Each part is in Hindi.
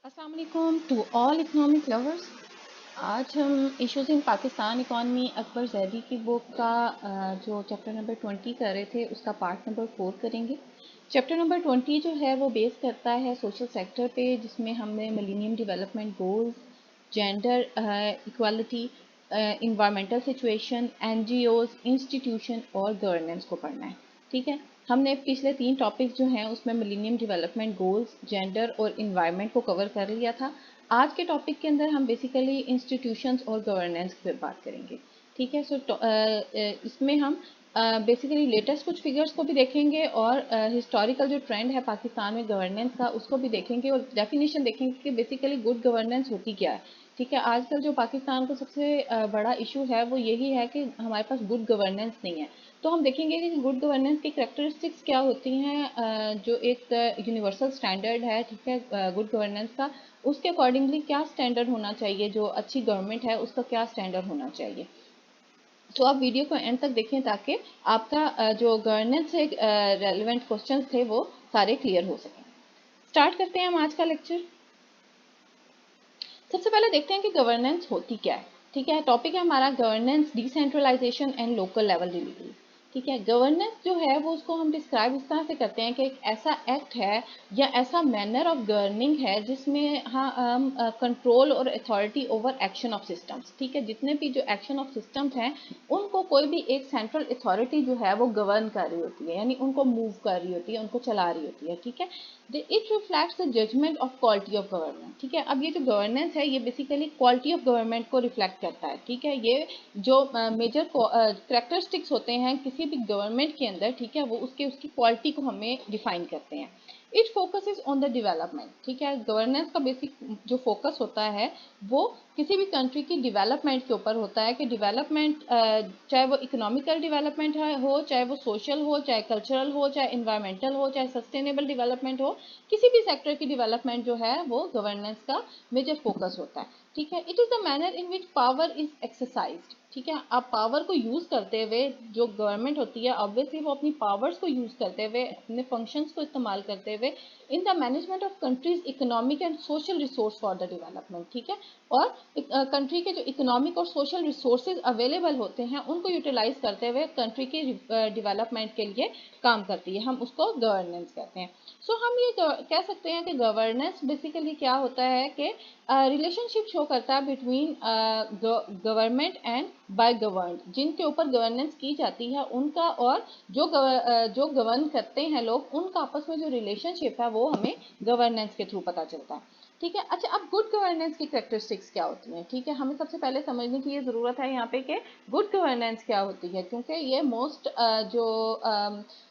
अस्सलाम वालेकुम टू ऑल इकोनॉमिक लवर्स। आज हम issues in Pakistan economy Akbar Zaidi की बुक का जो चैप्टर नंबर 20 कर रहे थे उसका पार्ट नंबर 4 करेंगे। चैप्टर नंबर 20 जो है वो बेस करता है सोशल सेक्टर पे, जिसमें हमने millennium development goals, gender equality, environmental situation, NGOs, institution और गवर्नेंस को पढ़ना है। ठीक है, हमने पिछले 3 टॉपिक्स जो हैं उसमें मिलेनियम डेवलपमेंट गोल्स, जेंडर और इन्वायरमेंट को कवर कर लिया था। आज के टॉपिक के अंदर हम बेसिकली इंस्टीट्यूशंस और गवर्नेंस पे बात करेंगे। ठीक है, इसमें हम बेसिकली लेटेस्ट कुछ फिगर्स को भी देखेंगे और हिस्टोरिकल जो ट्रेंड है पाकिस्तान में गवर्नेंस का उसको भी देखेंगे और डेफिनेशन देखेंगे कि बेसिकली गुड गवर्नेंस होती क्या है। ठीक है, आजकल जो पाकिस्तान का सबसे बड़ा इशू है वो यही है कि हमारे पास गुड गवर्नेंस नहीं है। तो हम देखेंगे कि गुड गवर्नेंस की कैरेक्टरिस्टिक्स क्या होती हैं, जो एक यूनिवर्सल स्टैंडर्ड है। ठीक है, गुड गवर्नेंस का उसके अकॉर्डिंगली क्या स्टैंडर्ड होना चाहिए, जो अच्छी गवर्नमेंट है उसका क्या स्टैंडर्ड होना चाहिए। तो आप वीडियो को एंड तक देखें ताकि आपका जो गवर्नेंस से रेलिवेंट क्वेश्चंस थे वो सारे क्लियर हो सकें। स्टार्ट करते हैं हम आज का लेक्चर। सबसे पहले देखते हैं कि गवर्नेंस होती क्या है। ठीक है, टॉपिक है हमारा governance, decentralisation and local level delivery. ठीक है, गवर्नेंस जो है वो उसको हम डिस्क्राइब इस तरह से करते हैं कि एक ऐसा एक्ट है या ऐसा मैनर ऑफ गवर्निंग है जिसमें हाँ हम कंट्रोल और authority over action of systems. ठीक है, जितने भी जो एक्शन ऑफ सिस्टम्स हैं उनको कोई भी एक सेंट्रल अथॉरिटी जो है वो गवर्न कर रही होती है, यानी उनको मूव कर रही होती है, उनको चला रही होती है। ठीक है, it reflects the judgement of quality of government. ठीक है, अब ये जो गवर्नेंस है ये बेसिकली क्वालिटी ऑफ गवर्नमेंट को रिफ्लेक्ट करता है। ठीक है, ये जो मेजर करेक्टरिस्टिक्स होते हैं किसी भी गवर्नमेंट के अंदर, ठीक है, वो उसकी क्वालिटी को हमें डिफाइन करते हैं। It focuses on the development. ठीक है, गवर्नेंस का बेसिक जो फोकस होता है वो किसी भी कंट्री की डेवलपमेंट के ऊपर होता है कि डेवलपमेंट चाहे वो इकोनॉमिकल डेवलपमेंट हो, चाहे वो सोशल हो, चाहे कल्चरल हो, चाहे इन्वायरमेंटल हो, चाहे सस्टेनेबल डेवलपमेंट हो, किसी भी सेक्टर की डेवलपमेंट जो है वो गवर्नेंस का मेजर फोकस होता है। ठीक है, it is the manner in which power is exercised. ठीक है, आप पावर को यूज़ करते हुए, जो गवर्नमेंट होती है ऑब्वियसली वो अपनी पावर्स को यूज़ करते हुए, अपने फंक्शंस को इस्तेमाल करते हुए in the management of countries economic and social resource for the development. ठीक है, और कंट्री के जो इकोनॉमिक और सोशल रिसोर्सेज अवेलेबल होते हैं उनको यूटिलाइज करते हुए कंट्री के डेवलपमेंट के लिए काम करती है, हम उसको गवर्नेंस कहते हैं। सो हम ये कह सकते हैं कि गवर्नेंस बेसिकली क्या होता है कि रिलेशनशिप शो करता है between government and by govern, जिनके ऊपर गवर्नेंस की जाती है उनका और जो गवर्न करते हैं लोग, उनका आपस में जो रिलेशनशिप है वो हमें गवर्नेंस के थ्रू पता चलता है। ठीक है, अच्छा अब गुड गवर्नेंस की कैरेक्टरिस्टिक्स क्या होती हैं। ठीक है, हमें सबसे पहले समझने की ये ज़रूरत है यहाँ पे कि गुड गवर्नेंस क्या होती है, क्योंकि ये मोस्ट जो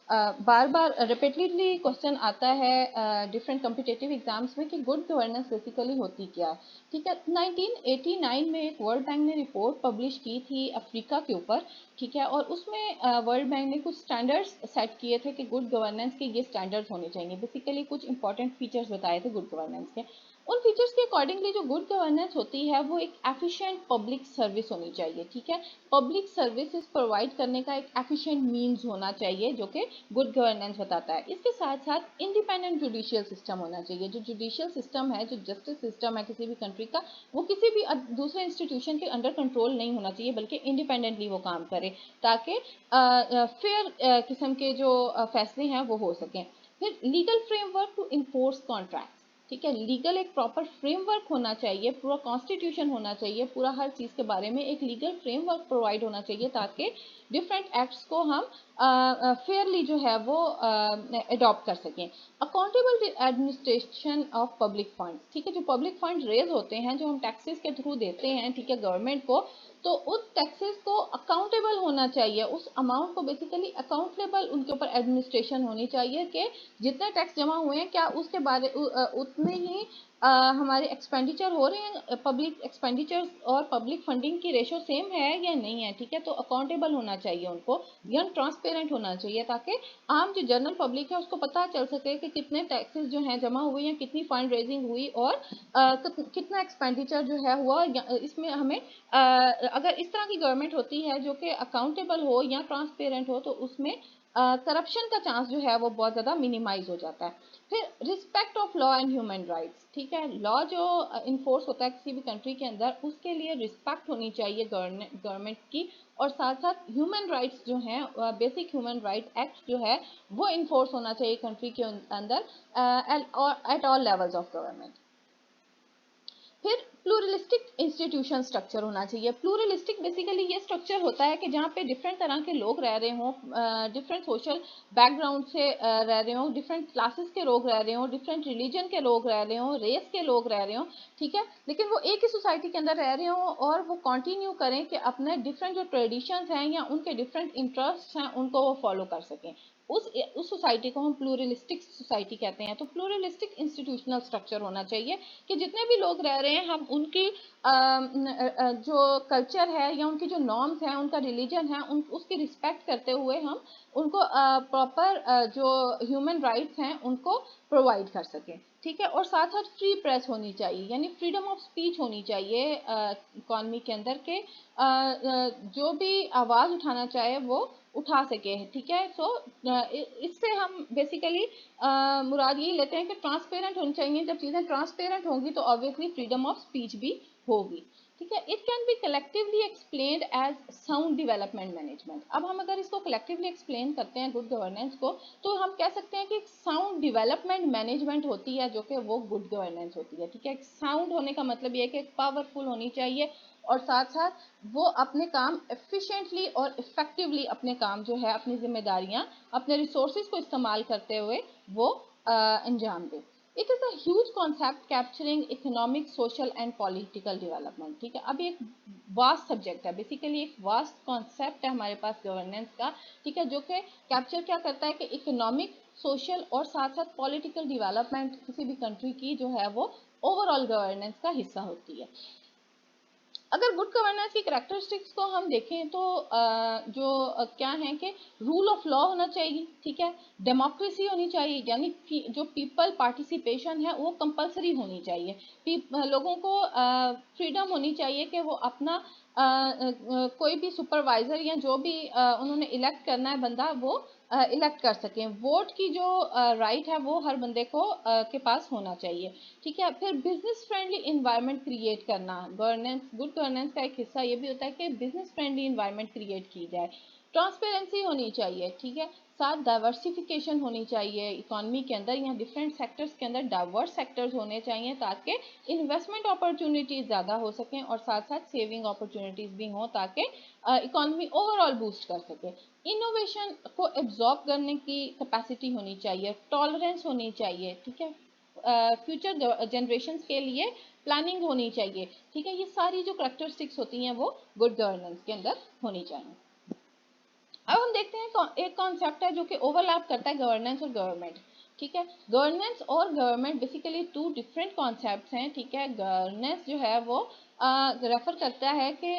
बार बार रिपीटेडली क्वेश्चन आता है डिफरेंट कॉम्पिटिटिव एग्जाम्स में कि गुड गवर्नेंस बेसिकली होती क्या है। ठीक है, 1989 में एक वर्ल्ड बैंक ने रिपोर्ट पब्लिश की थी अफ्रीका के ऊपर। ठीक है, और उसमें वर्ल्ड बैंक ने कुछ स्टैंडर्ड्स सेट किए थे कि गुड गवर्नेंस के ये स्टैंडर्ड्स होने चाहिए। बेसिकली कुछ इंपॉर्टेंट फीचर्स बताए थे गुड गवर्नेंस के। उन फीचर्स के अकॉर्डिंगली जो गुड गवर्नेंस होती है वो एक एफिशिएंट पब्लिक सर्विस होनी चाहिए। ठीक है, पब्लिक सर्विसेज प्रोवाइड करने का एक एफिशिएंट मीन्स होना चाहिए जो कि गुड गवर्नेंस बताता है। इसके साथ साथ इंडिपेंडेंट जुडिशियल सिस्टम होना चाहिए। जो जुडिशियल सिस्टम है, जो जस्टिस सिस्टम है किसी भी कंट्री का, वो किसी भी दूसरे इंस्टीट्यूशन के अंडर कंट्रोल नहीं होना चाहिए, बल्कि इंडिपेंडेंटली वो काम करे ताकि फेयर किस्म के जो फैसले हैं वो हो सकें। फिर legal framework to enforce contract. ठीक है, लीगल एक प्रॉपर फ्रेमवर्क होना चाहिए, पूरा कॉन्स्टिट्यूशन होना चाहिए, पूरा हर चीज़ के बारे में एक लीगल फ्रेमवर्क प्रोवाइड होना चाहिए ताकि डिफरेंट एक्ट्स को हम फेयरली जो है वो अडॉप्ट कर सकें। Accountable administration of public fund. ठीक है, जो पब्लिक फंड रेज होते हैं, जो हम टैक्सेस के थ्रू देते हैं, ठीक है, गवर्नमेंट को, तो उस टैक्सेस को अकाउंटेबल होना चाहिए, उस अमाउंट को बेसिकली अकाउंटेबल उनके ऊपर एडमिनिस्ट्रेशन होनी चाहिए कि जितने टैक्स जमा हुए हैं क्या उसके बारे उतने ही हमारे एक्सपेंडिचर हो रहे हैं, पब्लिक एक्सपेंडिचर्स और पब्लिक फंडिंग की रेशो सेम है या नहीं है। ठीक है, तो अकाउंटेबल होना चाहिए उनको, या ट्रांसपेरेंट होना चाहिए ताकि आम जो जनरल पब्लिक है उसको पता चल सके कि कितने टैक्सेस जो हैं जमा हुए हैं, कितनी फंड रेजिंग हुई और कितना एक्सपेंडिचर जो है हुआ। इसमें हमें अगर इस तरह की गवर्नमेंट होती है जो कि अकाउंटेबल हो या ट्रांसपेरेंट हो तो उसमें करप्शन का चांस जो है वो बहुत ज़्यादा मिनिमाइज हो जाता है। फिर respect of law and human rights, ठीक है, लॉ जो इन्फोर्स होता है किसी भी कंट्री के अंदर उसके लिए रिस्पेक्ट होनी चाहिए गवर्नमेंट की, और साथ साथ ह्यूमन राइट्स जो हैं, बेसिक ह्यूमन राइट एक्ट जो है वो इन्फोर्स होना चाहिए कंट्री के अंदर at all levels of government. फिर प्लूरलिस्टिक इंस्टीट्यूशन स्ट्रक्चर होना चाहिए। प्लूरलिस्टिक बेसिकली ये स्ट्रक्चर होता है कि जहाँ पे डिफरेंट तरह के लोग रह रहे हों, डिफरेंट सोशल बैकग्राउंड से रह रहे हों, डिफरेंट क्लासेस के लोग रह रहे हों, डिफरेंट रिलीजन के लोग रह रहे हों, रेस के लोग रह रहे हों, ठीक है, लेकिन वो एक ही सोसाइटी के अंदर रह रहे हों और वो कंटिन्यू करें कि अपने डिफरेंट जो ट्रेडिशंस हैं या उनके डिफरेंट इंटरेस्ट हैं उनको वो फॉलो कर सकें। उस सोसाइटी को हम प्लूरलिस्टिक सोसाइटी कहते हैं। तो प्लूरलिस्टिक इंस्टीट्यूशनल स्ट्रक्चर होना चाहिए कि जितने भी लोग रह रहे हैं हम उनकी जो कल्चर है या उनकी जो नॉर्म्स हैं, उनका रिलीजन है, उसकी रिस्पेक्ट करते हुए हम उनको प्रॉपर जो ह्यूमन राइट्स हैं उनको प्रोवाइड कर सकें, ठीक है। और साथ साथ फ्री प्रेस होनी चाहिए, यानी फ्रीडम ऑफ स्पीच होनी चाहिए इकॉनमी के अंदर के जो भी आवाज़ उठाना चाहे वो उठा सके, ठीक है। सो इससे हम बेसिकली मुराद ये लेते हैं कि ट्रांसपेरेंट होनी चाहिए। जब चीज़ें ट्रांसपेरेंट होंगी तो ऑब्वियसली फ्रीडम ऑफ स्पीच भी होगी, ठीक है। It can be collectively explained as sound development management. अब हम अगर इसको कलेक्टिवली एक्सप्लेन करते हैं गुड गवर्नेंस को, तो हम कह सकते हैं कि एक साउंड डेवलपमेंट मैनेजमेंट होती है जो कि वो गुड गवर्नेंस होती है, ठीक है। साउंड होने का मतलब ये है कि पावरफुल होनी चाहिए और साथ साथ वो अपने काम एफिशिएंटली और इफेक्टिवली अपने काम जो है, अपनी जिम्मेदारियां, अपने रिसोर्सेज को इस्तेमाल करते हुए वो अंजाम दे। It is a huge concept capturing economic, social and political development, ठीक है। अब एक वास्ट सब्जेक्ट है, बेसिकली एक वास्ट कॉन्सेप्ट है हमारे पास गवर्नेंस का, ठीक है, जो कि कैप्चर क्या करता है कि इकोनॉमिक, सोशल और साथ साथ पॉलिटिकल डेवलपमेंट किसी भी कंट्री की जो है वो ओवरऑल गवर्नेंस का हिस्सा होती है। अगर गुड गवर्नेंस की कैरेक्टरिस्टिक्स को हम देखें तो क्या है कि रूल ऑफ लॉ होना चाहिए, ठीक है, डेमोक्रेसी होनी चाहिए, यानी जो पीपल पार्टिसिपेशन है वो कंपलसरी होनी चाहिए, लोगों को फ्रीडम होनी चाहिए कि वो अपना कोई भी सुपरवाइजर या जो भी उन्होंने इलेक्ट करना है बंदा वो इलेक्ट कर सकें। वोट की जो राइट है वो हर बंदे को के पास होना चाहिए, ठीक है। फिर बिजनेस फ्रेंडली इन्वायरमेंट क्रिएट करना, गवर्नेंस, गुड गवर्नेंस का एक हिस्सा ये भी होता है कि बिजनेस फ्रेंडली इन्वायरमेंट क्रिएट की जाए। ट्रांसपेरेंसी होनी चाहिए, ठीक है, साथ डाइवर्सिफिकेशन होनी चाहिए इकॉनमी के अंदर, यहाँ डिफरेंट सेक्टर्स के अंदर डाइवर्स सेक्टर्स होने चाहिए ताकि इन्वेस्टमेंट अपॉर्चुनिटीज़ ज़्यादा हो सकें और साथ साथ सेविंग अपॉर्चुनिटीज़ भी हों ताकि इकॉनमी ओवरऑल बूस्ट कर सके। इनोवेशन को एब्जॉर्ब करने की कैपेसिटी होनी चाहिए, टॉलरेंस होनी चाहिए, ठीक है, फ्यूचर जनरेशन के लिए प्लानिंग होनी चाहिए, ठीक है। ये सारी जो करेक्टरिस्टिक्स होती हैं वो गुड गवर्नेंस के अंदर होनी चाहिए। अब हम देखते हैं एक कॉन्सेप्ट है जो कि ओवरलैप करता है गवर्नेंस और गवर्नमेंट, ठीक है। गवर्नेंस और government basically two different concepts हैं, ठीक है। गवर्नेंस जो है वो रेफर करता है कि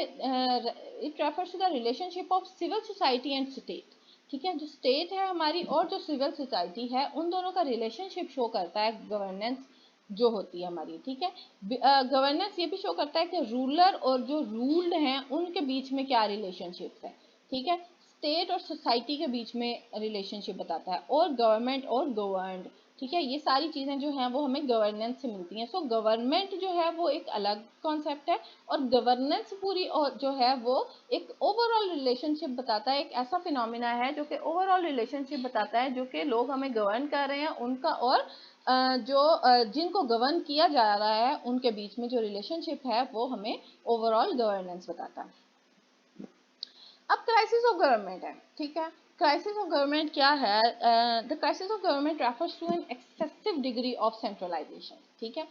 it refers to the relationship of civil society and state, ठीक है। जो स्टेट है हमारी और जो सिविल सोसाइटी है उन दोनों का रिलेशनशिप शो करता है गवर्नेंस जो होती है हमारी, ठीक है। गवर्नेंस ये भी शो करता है कि रूलर और जो रूल्ड हैं उनके बीच में क्या रिलेशनशिप है, ठीक है। स्टेट और सोसाइटी के बीच में रिलेशनशिप बताता है, और गवर्नमेंट और गवर्नड, ठीक है, ये सारी चीज़ें जो हैं वो हमें गवर्नेंस से मिलती हैं। सो गवर्नमेंट जो है वो एक अलग कॉन्सेप्ट है और गवर्नेंस पूरी और जो है वो एक ओवरऑल रिलेशनशिप बताता है, एक ऐसा फिनोमिना है जो कि ओवरऑल रिलेशनशिप बताता है जो कि लोग हमें गवर्न कर रहे हैं उनका और जिनको गवर्न किया जा रहा है उनके बीच में जो रिलेशनशिप है वो हमें ओवरऑल गवर्नेंस बताता है। अब क्राइसिस ऑफ गवर्नमेंट है, ठीक है। क्राइसिस ऑफ गवर्नमेंट क्या है? The crisis of government refers to an excessive degree of centralisation, ठीक है।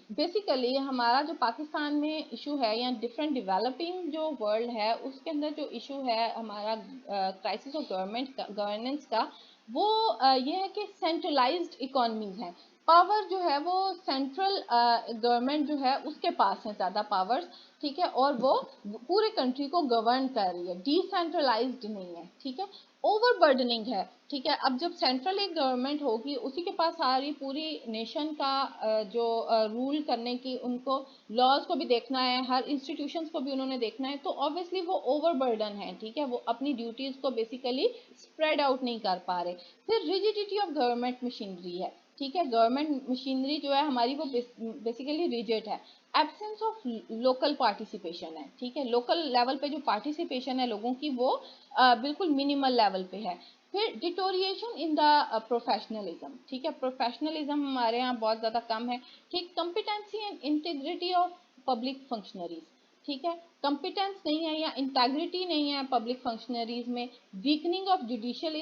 बेसिकली हमारा जो पाकिस्तान में इशू है या डिफरेंट डेवलपिंग जो वर्ल्ड है उसके अंदर जो इशू है हमारा क्राइसिस ऑफ गवर्नमेंट का, गवर्नेंस का, वो ये है कि सेंट्रलाइज्ड इकोनॉमीज हैं। पावर जो है वो सेंट्रल गवर्नमेंट जो है उसके पास है ज़्यादा पावर्स, ठीक है, और वो पूरे कंट्री को गवर्न कर रही है, डिसेंट्रलाइज्ड नहीं है, ठीक है। ओवरबर्डनिंग है, ठीक है। अब जब सेंट्रल एक गवर्नमेंट होगी उसी के पास सारी पूरी नेशन का जो रूल करने की, उनको लॉज को भी देखना है, हर इंस्टीट्यूशंस को भी उन्होंने देखना है, तो ऑब्वियसली वो ओवरबर्डन है, ठीक है, वो अपनी ड्यूटीज को बेसिकली स्प्रेड आउट नहीं कर पा रहे। फिर रिजिडिटी ऑफ गवर्नमेंट मशीनरी है, ठीक है, गवर्नमेंट मशीनरी जो है हमारी वो बेसिकली रिजिड है। एब्सेंस ऑफ लोकल पार्टिसिपेशन है, ठीक है, लोकल लेवल पे जो पार्टिसिपेशन है लोगों की वो बिल्कुल मिनिमल लेवल पे है। फिर डिटोरिएशन इन द प्रोफेशनलिज्म, ठीक है, प्रोफेशनलिज्म हमारे यहाँ बहुत ज़्यादा कम है। ठीक, competency and integrity of public functionaries, ठीक है, कॉम्पिटेंस नहीं है या इंटेग्रिटी नहीं है पब्लिक फंक्शनरीज में। Weakening of judicial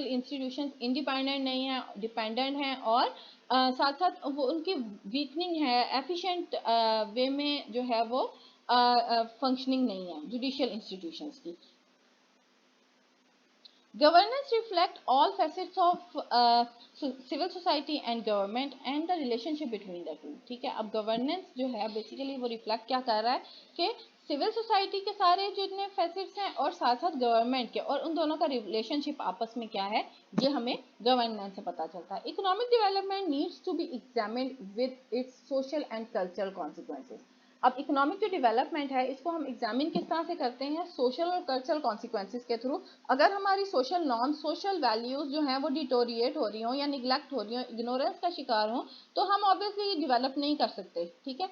institutions independent नहीं है, डिपेंडेंट हैं, और साथ साथ वो उनकी वीकनिंग है, एफिशिएंट वे में जो है वो फंक्शनिंग नहीं है जुडिशियल इंस्टीट्यूशंस की। Governance reflect all facets of civil society and government and the relationship between the two, ठीक है। अब गवर्नेंस जो है बेसिकली वो रिफ्लेक्ट क्या कर रहा है कि सिविल सोसाइटी के सारे जितने फैसेट्स हैं और साथ साथ गवर्नमेंट के, और उन दोनों का रिलेशनशिप आपस में क्या है, ये हमें गवर्नेंस से पता चलता है। Economic development needs to be examined with its social and cultural consequences. अब इकोनॉमिक जो डेवलपमेंट है इसको हम एग्जामिन किस तरह से करते हैं, सोशल और कल्चरल कॉन्सिक्वेंसेज के थ्रू। अगर हमारी सोशल नॉर्म्स, सोशल वैल्यूज जो हैं वो डिटोरिएट हो रही हो या निगलेक्ट हो रही हो, इग्नोरेंस का शिकार हो, तो हम ऑब्वियसली ये डेवलप नहीं कर सकते, ठीक है।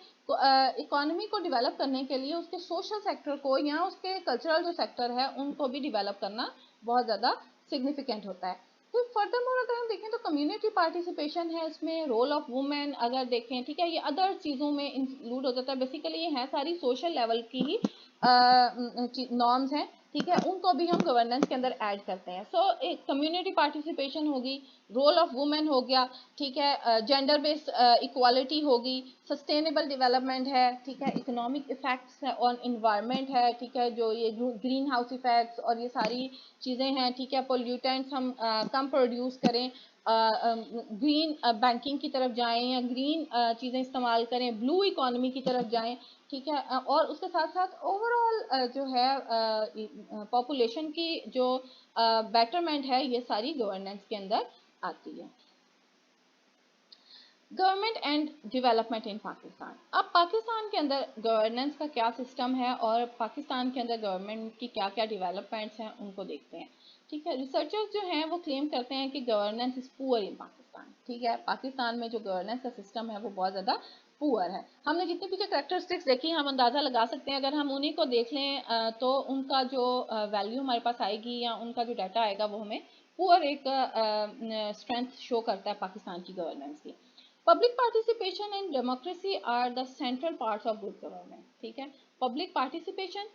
इकोनॉमी को डेवलप करने के लिए उसके सोशल सेक्टर को या उसके कल्चरल जो सेक्टर है उनको भी डेवलप करना बहुत ज़्यादा सिग्निफिकेंट होता है। तो फर्दरमोर अगर हम देखें तो कम्युनिटी पार्टिसिपेशन है इसमें, रोल ऑफ वुमेन अगर देखें, ठीक है, ये अदर चीज़ों में इंक्लूड हो जाता है। बेसिकली ये है सारी सोशल लेवल की ही नॉर्म्स हैं, ठीक है, उनको भी हम गवर्नेंस के अंदर ऐड करते हैं। सो एक कम्युनिटी पार्टिसिपेशन होगी, रोल ऑफ वुमेन हो गया, ठीक है, जेंडर बेस्ड इक्वालिटी होगी, सस्टेनेबल डेवलपमेंट है, ठीक है, इकोनॉमिक इफेक्ट्स है ऑन इन्वायरमेंट है, ठीक है, जो ये ग्रीन हाउस इफेक्ट्स और ये सारी चीज़ें हैं, ठीक है, पोल्यूटेंट्स हम कम प्रोड्यूस करें, ग्रीन बैंकिंग की तरफ जाएं या ग्रीन चीज़ें इस्तेमाल करें, ब्लू इकोनॉमी की तरफ जाएं, ठीक है, और उसके साथ साथ ओवरऑल जो है पॉपुलेशन की जो बेटरमेंट है, ये सारी गवर्नेंस के अंदर आती है। Government and development in Pakistan. अब पाकिस्तान के अंदर गवर्नेंस का क्या सिस्टम है और पाकिस्तान के अंदर गवर्नमेंट की क्या क्या डेवलपमेंट्स हैं उनको देखते हैं, ठीक है। रिसर्चर्स जो हैं वो क्लेम करते हैं कि governance is poor in Pakistan, ठीक है, पाकिस्तान में जो गवर्नेंस का सिस्टम है वो बहुत ज़्यादा पुअर है। हमने जितनी भी कैरेक्टरिस्टिक्स देखी हम अंदाज़ा लगा सकते हैं, अगर हम उन्हीं को देख लें तो उनका जो वैल्यू हमारे पास आएगी या उनका जो डाटा आएगा वो हमें पुअर एक स्ट्रेंथ शो करता है पाकिस्तान की गवर्नेंस की। Public participation and democracy are the central parts of good governance, ठीक है। पब्लिक पार्टिसिपेशन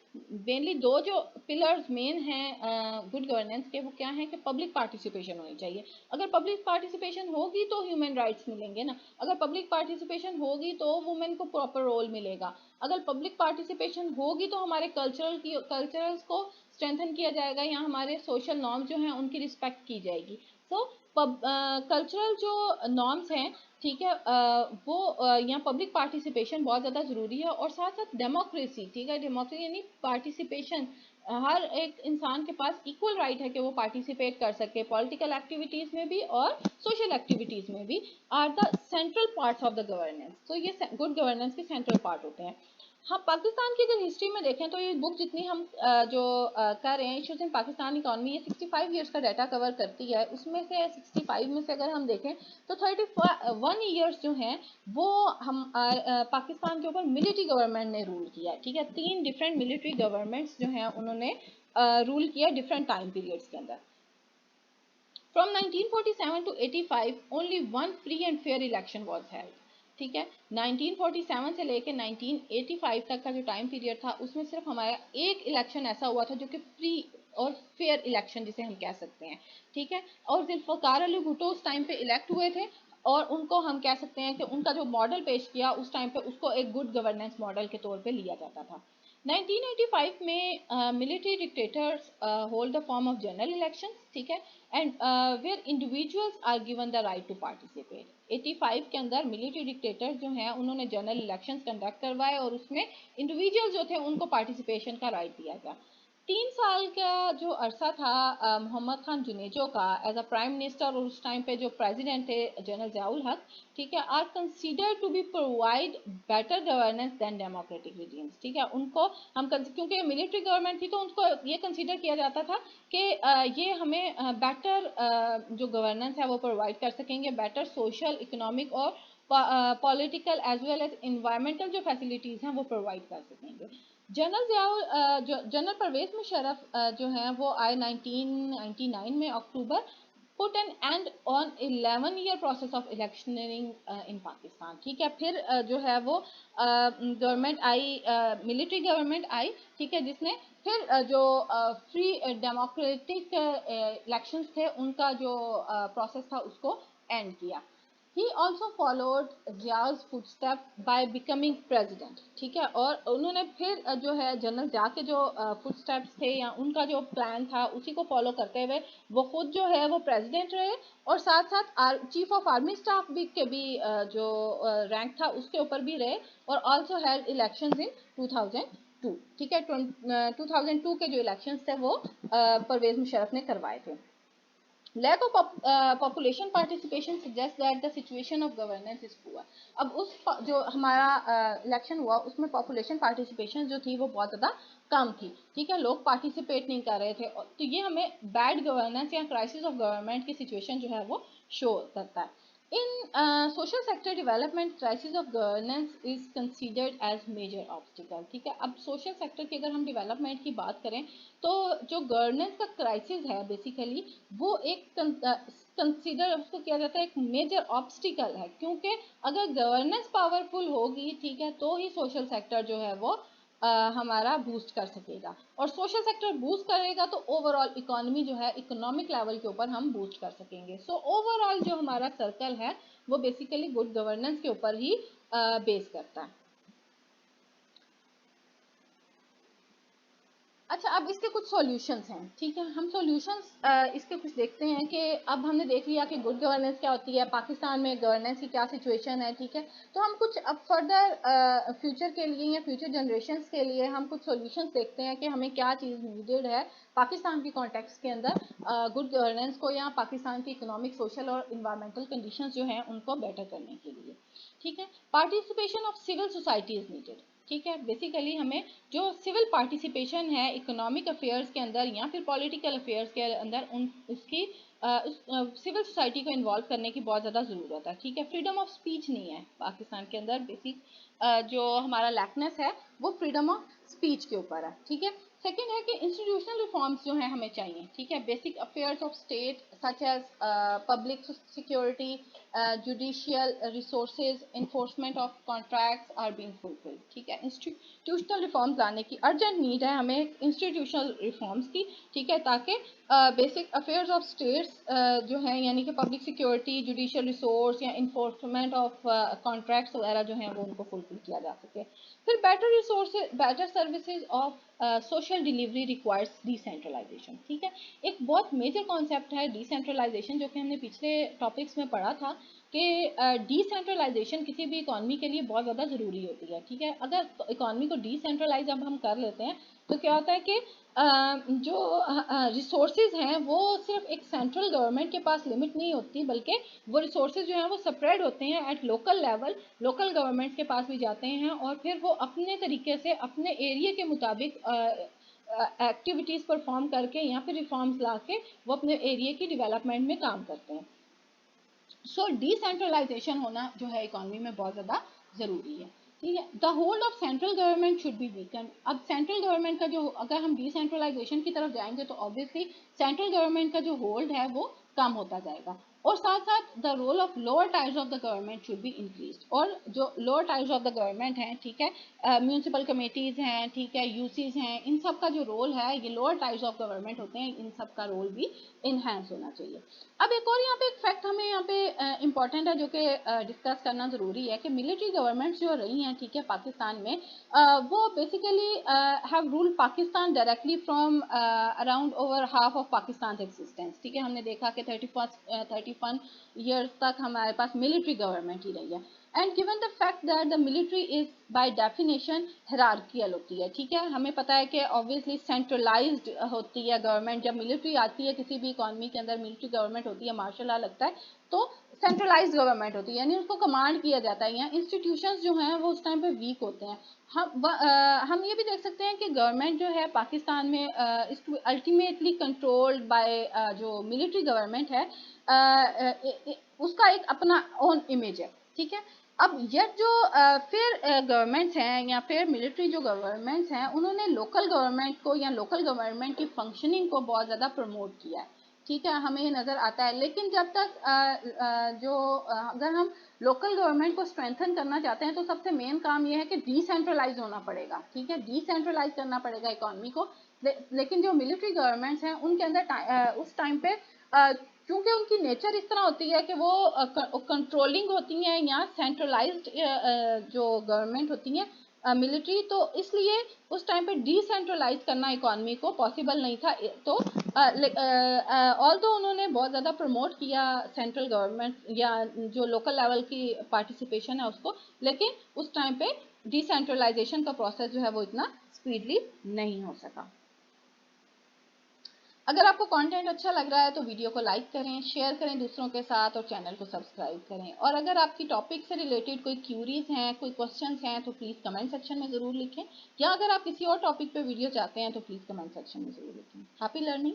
मेनली दो जो पिलर्स मेन हैं गुड गवर्नेंस के, वो क्या है कि पब्लिक पार्टिसिपेशन होनी चाहिए। अगर पब्लिक पार्टिसिपेशन होगी तो ह्यूमन राइट्स मिलेंगे ना, अगर पब्लिक पार्टिसिपेशन होगी तो वुमेन को प्रॉपर रोल मिलेगा, अगर पब्लिक पार्टिसिपेशन होगी तो हमारे कल्चरल्स को स्ट्रेंथन किया जाएगा या हमारे सोशल नॉर्म्स जो हैं उनकी रिस्पेक्ट की जाएगी। सो कल्चरल जो नॉर्म्स हैं, ठीक है, वो यहाँ पब्लिक पार्टिसिपेशन बहुत ज़्यादा ज़रूरी है, और साथ साथ डेमोक्रेसी, ठीक है, डेमोक्रेसी यानी पार्टिसिपेशन, हर एक इंसान के पास इक्वल राइट है कि वो पार्टिसिपेट कर सके पॉलिटिकल एक्टिविटीज़ में भी और सोशल एक्टिविटीज़ में भी, are the central parts of the governance. तो ये गुड गवर्नेंस के सेंट्रल पार्ट होते हैं। हाँ, पाकिस्तान की अगर हिस्ट्री में देखें तो ये बुक जितनी हम कर रहे हैं इश्यूज इन पाकिस्तान इकॉनमी, ये 65 ईयर्स का डाटा कवर करती है। उसमें से 65 में से अगर हम देखें तो 31 ईयर्स जो हैं वो हम पाकिस्तान के ऊपर मिलिट्री गवर्नमेंट ने रूल किया है, ठीक है। 3 डिफरेंट मिलिट्री गवर्नमेंट्स जो हैं उन्होंने रूल किया डिफरेंट टाइम पीरियड्स के अंदर। From 1947 to 85 only one free and fair election was held, ठीक है। 1947 से लेके 1985 तक का जो टाइम पीरियड था उसमें सिर्फ हमारा एक इलेक्शन ऐसा हुआ था जो कि फ्री और फेयर इलेक्शन जिसे हम कह सकते हैं, ठीक है। और जुल्फ़िकार अली भुट्टो उस टाइम पे इलेक्ट हुए थे और उनको हम कह सकते हैं कि उनका जो मॉडल पेश किया उस टाइम पे उसको एक गुड गवर्नेंस मॉडल के तौर पे लिया जाता था। 1985 में military dictators hold the form of general elections, ठीक है, and where individuals are given the right to participate. 85 के अंदर मिलिट्री डिक्टेटर्स जो हैं उन्होंने जनरल इलेक्शंस कंडक्ट करवाए और उसमें इंडिविजुअल्स जो थे उनको पार्टिसिपेशन का राइट दिया गया। 3 साल का जो अरसा था मोहम्मद खान जुनेजो का एज अ प्राइम मिनिस्टर, और उस टाइम पे जो प्रेसिडेंट थे जनरल ज़ियाउल हक, ठीक है, are consider to be provide better governance than democratic regimes. ठीक है, उनको हम क्योंकि मिलिट्री गवर्नमेंट थी तो उनको ये कंसीडर किया जाता था कि ये हमें बेटर जो गवर्नेंस है वो प्रोवाइड कर सकेंगे, बेटर सोशल, इकोनॉमिक और political as well as environmental जो फैसिलिटीज़ हैं वो प्रोवाइड कर सकेंगे। जनरल ज़ियाउल जनरल परवेज मुशर्रफ जो हैं वो आए 1999 में October, put an end on 11 year process of electioning in Pakistan. ठीक है, फिर जो है वो गवर्नमेंट आई, मिलिट्री गवर्नमेंट आई, ठीक है, जिसने फिर जो फ्री डेमोक्रेटिक इलेक्शंस थे उनका जो प्रोसेस था उसको एंड किया। He also followed Zia's footsteps by becoming president। ठीक है, और उन्होंने फिर जो है जनरल ज़िया के जो फुटस्टेप्स थे या उनका जो प्लान था उसी को फॉलो करते हुए वो खुद जो है वो प्रेसिडेंट रहे, और साथ साथ चीफ ऑफ आर्मी स्टाफ भी के भी जो रैंक था उसके ऊपर भी रहे, और ऑल्सो हेल्ड इलेक्शंस इन 2002। ठीक है, 2002 के जो इलेक्शंस थे वो परवेज मुशर्रफ ने करवाए थे। Lack of population participation suggests that the situation of governance is poor। अब उस जो हमारा इलेक्शन हुआ उसमें पॉपुलेशन पार्टिसिपेशन जो थी वो बहुत ज़्यादा कम थी। ठीक है, लोग पार्टिसिपेट नहीं कर रहे थे, तो ये हमें बैड गवर्नेंस या क्राइसिस ऑफ गवर्नमेंट की सिचुएशन जो है वो शो करता है। In social sector development crisis of governance is considered as major obstacle. ठीक है, अब सोशल सेक्टर की अगर हम डेवलपमेंट की बात करें तो जो गवर्नेंस का क्राइसिस है बेसिकली वो एक कंसीडर उसको किया जाता है एक मेजर ऑब्स्टिकल है, क्योंकि अगर गवर्नेंस पावरफुल होगी, ठीक है, तो ही सोशल सेक्टर जो है वो हमारा बूस्ट कर सकेगा, और सोशल सेक्टर बूस्ट करेगा तो ओवरऑल इकोनॉमी जो है इकोनॉमिक लेवल के ऊपर हम बूस्ट कर सकेंगे। सो ओवरऑल जो हमारा सर्कल है वो बेसिकली गुड गवर्नेंस के ऊपर ही बेस करता है। अच्छा, अब इसके कुछ सॉल्यूशंस हैं। ठीक है, हम सॉल्यूशंस इसके कुछ देखते हैं कि अब हमने देख लिया कि गुड गवर्नेंस क्या होती है, पाकिस्तान में गवर्नेंस की क्या सिचुएशन है। ठीक है, तो हम कुछ अब फर्दर फ्यूचर के लिए या फ्यूचर जनरेशन्स के लिए हम कुछ सॉल्यूशंस देखते हैं कि हमें क्या चीज़ नीडेड है पाकिस्तान के कॉन्टेक्स्ट के अंदर गुड गवर्नेंस को या पाकिस्तान की इकोनॉमिक, सोशल और इन्वायरमेंटल कंडीशंस जो हैं उनको बेटर करने के लिए। ठीक है, participation of civil society is needed. ठीक है, बेसिकली हमें जो सिविल पार्टिसिपेशन है इकोनॉमिक अफेयर्स के अंदर या फिर पॉलिटिकल अफेयर्स के अंदर उन उसकी सिविल सोसाइटी को इन्वॉल्व करने की बहुत ज़्यादा ज़रूरत है। ठीक है, फ्रीडम ऑफ स्पीच नहीं है पाकिस्तान के अंदर, बेसिक जो हमारा लैकनेस है वो फ्रीडम ऑफ स्पीच के ऊपर है। ठीक है, सेकेंड है कि इंस्टीट्यूशनल रिफॉर्म्स जो है हमें चाहिए। ठीक है, basic affairs of state such as public security, judicial resources, enforcement of contracts are being fulfilled. ठीक है, इंस्टीट्यूशनल रिफॉर्म्स लाने की अर्जेंट नीड है हमें इंस्टीट्यूशनल रिफॉर्म्स की। ठीक है, ताकि बेसिक अफेयर्स ऑफ स्टेट्स जो है यानी कि पब्लिक सिक्योरिटी, जुडिशियल रिसोर्स या इन्फोर्समेंट ऑफ कॉन्ट्रैक्ट्स वगैरह जो हैं वो उनको फुलफिल किया जा सके। फिर better resources, better services of social delivery requires decentralisation. ठीक है, एक बहुत मेजर कॉन्सेप्ट है डिसेंट्रलाइजेशन जो कि हमने पिछले टॉपिक्स में पढ़ा था कि डिसेंट्रलाइजेशन किसी भी इकॉनमी के लिए बहुत ज़्यादा ज़रूरी होती है। ठीक है, अगर इकॉनमी को डिसेंट्रलाइज अब हम कर लेते हैं तो क्या होता है कि जो रिसोर्सेज हैं वो सिर्फ एक सेंट्रल गवर्नमेंट के पास लिमिट नहीं होती, बल्कि वो रिसोर्सेज जो हैं वो स्प्रेड होते हैं at local level, local government के पास भी जाते हैं, और फिर वो अपने तरीके से अपने एरिया के मुताबिक एक्टिविटीज़ परफॉर्म करके या फिर रिफॉर्म्स ला के वो अपने एरिया की डेवलपमेंट में काम करते हैं। सो डिसेंट्रलाइजेशन होना जो है इकोनॉमी में बहुत ज़्यादा ज़रूरी है। ठीक है, the hold of central government should B weaken. अब सेंट्रल गवर्नमेंट का जो, अगर हम डिसेंट्रलाइजेशन की तरफ जाएंगे तो ऑब्वियसली सेंट्रल गवर्नमेंट का जो होल्ड है वो कम होता जाएगा, और साथ साथ the role of lower tiers of the government should be increase. और जो lower tiers of the government हैं, ठीक है, म्यूनसिपल कमेटीज़ हैं, ठीक है, यूसीज हैं, इन सब का जो रोल है, ये लोअर टायर्स ऑफ गवर्नमेंट होते हैं, इन सब का रोल भी इन्हेंस होना चाहिए। अब एक और यहाँ पे एक फैक्ट हमें यहाँ पे इम्पॉर्टेंट है जो कि डिस्कस करना ज़रूरी है कि मिलिट्री गवर्नमेंट्स जो रही हैं, ठीक है, पाकिस्तान में वो basically have ruled Pakistan directly from around over half of Pakistan existence. ठीक है, हमने देखा कि 31 55 ईयर्स तक हमारे पास मिलिट्री गवर्नमेंट ही रही है। And given the fact that the military is by definition hierarchical होती है, ठीक है, हमें पता है कि ऑब्वियसली सेंट्रलाइज्ड होती है गवर्नमेंट। जब मिलिट्री आती है किसी भी इकॉनमी के अंदर, मिलिट्री गवर्नमेंट होती है, मार्शल लॉ लगता है, तो सेंट्रलाइज्ड गवर्नमेंट होती है, यानी उसको कमांड किया जाता है। यहाँ इंस्टीट्यूशंस जो हैं वो उस टाइम पे वीक होते हैं। हम ये भी देख सकते हैं कि गवर्नमेंट जो है पाकिस्तान में अल्टीमेटली कंट्रोल्ड बाय जो मिलिट्री गवर्नमेंट है, उसका एक अपना ओन इमेज है, ठीक है। अब ये जो फिर गवर्नमेंट्स हैं या फिर मिलिट्री जो गवर्नमेंट्स हैं, उन्होंने लोकल गवर्नमेंट को या लोकल गवर्नमेंट की फंक्शनिंग को बहुत ज़्यादा प्रमोट किया है, ठीक है, हमें ये नज़र आता है। लेकिन जब तक अगर हम लोकल गवर्नमेंट को स्ट्रेंथन करना चाहते हैं तो सबसे मेन काम ये है कि डिसेंट्रलाइज होना पड़ेगा, ठीक है, डिसेंट्रलाइज करना पड़ेगा इकोनॉमी को। लेकिन जो मिलिट्री गवर्नमेंट्स हैं उनके अंदर उस टाइम पे क्योंकि उनकी नेचर इस तरह होती है कि वो कंट्रोलिंग होती हैं या सेंट्रलाइज्ड जो गवर्नमेंट होती हैं मिलिट्री, तो इसलिए उस टाइम पे डिसेंट्रलाइज करना इकॉनमी को पॉसिबल नहीं था। तो ऑल तो उन्होंने बहुत ज़्यादा प्रमोट किया सेंट्रल गवर्नमेंट या जो लोकल लेवल की पार्टिसिपेशन है उसको, लेकिन उस टाइम पे डिसेंट्रलाइजेशन का प्रोसेस जो है वो इतना स्पीडली नहीं हो सका। अगर आपको कंटेंट अच्छा लग रहा है तो वीडियो को लाइक करें, शेयर करें दूसरों के साथ और चैनल को सब्सक्राइब करें। और अगर आपकी टॉपिक से रिलेटेड कोई क्यूरीज हैं, कोई क्वेश्चंस हैं तो प्लीज़ कमेंट सेक्शन में ज़रूर लिखें, या अगर आप किसी और टॉपिक पे वीडियो चाहते हैं तो प्लीज़ कमेंट सेक्शन में ज़रूर लिखें। Happy learning.